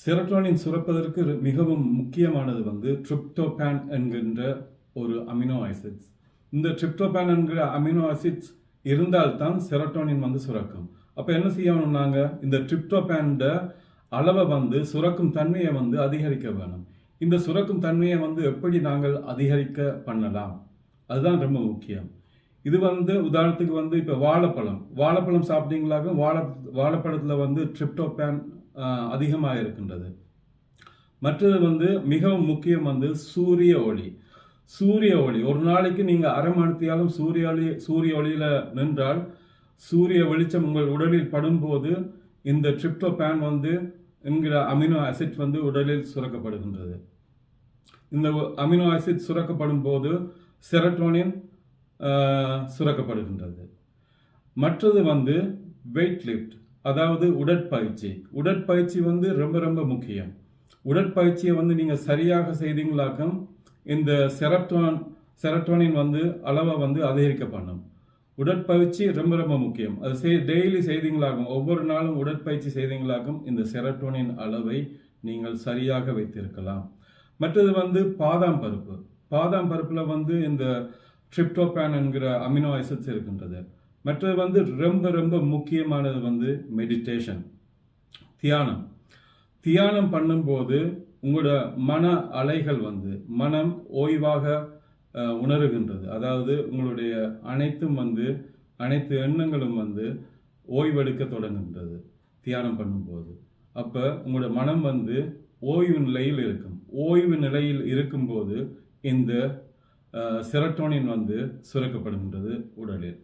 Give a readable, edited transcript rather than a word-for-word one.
Serotonin சுரப்பதற்கு மிகவும் முக்கியமானது tryptophan என்கின்ற ஒரு அமினோ ஆசிட்ஸ். இந்த ட்ரிப்டோபான் என்கிற அமினோ ஆசிட்ஸ் இருந்தால்தான் செரோட்டோனின் சுரக்கும். அப்ப என்ன செய்யணும்? நாங்க இந்த ட்ரிப்டோபான் அளவை சுரக்கும் தன்மையை அதிகரிக்க வேணும். இந்த சுரக்கும் தன்மையை எப்படி நாங்கள் அதிகரிக்க பண்ணலாம், அதுதான் ரொம்ப முக்கியம். இது உதாரணத்துக்கு இப்ப வாழைப்பழம் சாப்பிட்டீங்களாக வாழைப்பழத்துல ட்ரிப்டோபான் அதிகமாக இருக்கின்றது. மற்றது மிகவும் முக்கியம் சூரிய ஒளி. ஒரு நாளைக்கு நீங்க அரை மணித்தியாலும் சூரிய ஒளியில நின்றால் சூரிய வெளிச்சம் உங்கள் உடலில் படும்போது இந்த ட்ரிப்டோபான் என்கிற அமினோ ஆசிட் உடலில் சுரக்கப்படுகின்றது. இந்த அமினோ ஆசிட் சுரக்கப்படும் போது செரோட்டோனின் சுரக்கப்படுகின்றது. மற்றது வெயிட் லிஃப்ட், அதாவது உடற்பயிற்சி ரொம்ப ரொம்ப முக்கியம். உடற்பயிற்சியை நீங்க சரியாக செய்தீங்களாக்கும் இந்த செரோட்டோனின் அளவை அதிகரிக்க பண்ணும். உடற்பயிற்சி ரொம்ப ரொம்ப முக்கியம். அது டெய்லி செய்தீங்களாகும், ஒவ்வொரு நாளும் உடற்பயிற்சி செய்தீங்களாகும் இந்த செரோட்டோனின் அளவை நீங்கள் சரியாக வைத்திருக்கலாம். மற்றது பாதாம் பருப்புல இந்த ட்ரிப்டோபான் என்கிற அமினோ ஆசிட்ஸ் இருக்கின்றது. மற்றது ரொம்ப ரொம்ப முக்கியமானது மெடிடேஷன், தியானம் பண்ணும்போது உங்களோட மன அலைகள் மனம் ஓய்வாக உணர்கின்றது. அதாவது உங்களுடைய அனைத்து எண்ணங்களும் ஓய்வெடுக்க தொடங்குகின்றது தியானம் பண்ணும்போது. அப்ப உங்களோட மனம் ஓய்வு நிலையில் இருக்கும். ஓய்வு நிலையில் இருக்கும்போது இந்த செரோட்டோனின் சுரக்கப்படுகின்றது உடலில்.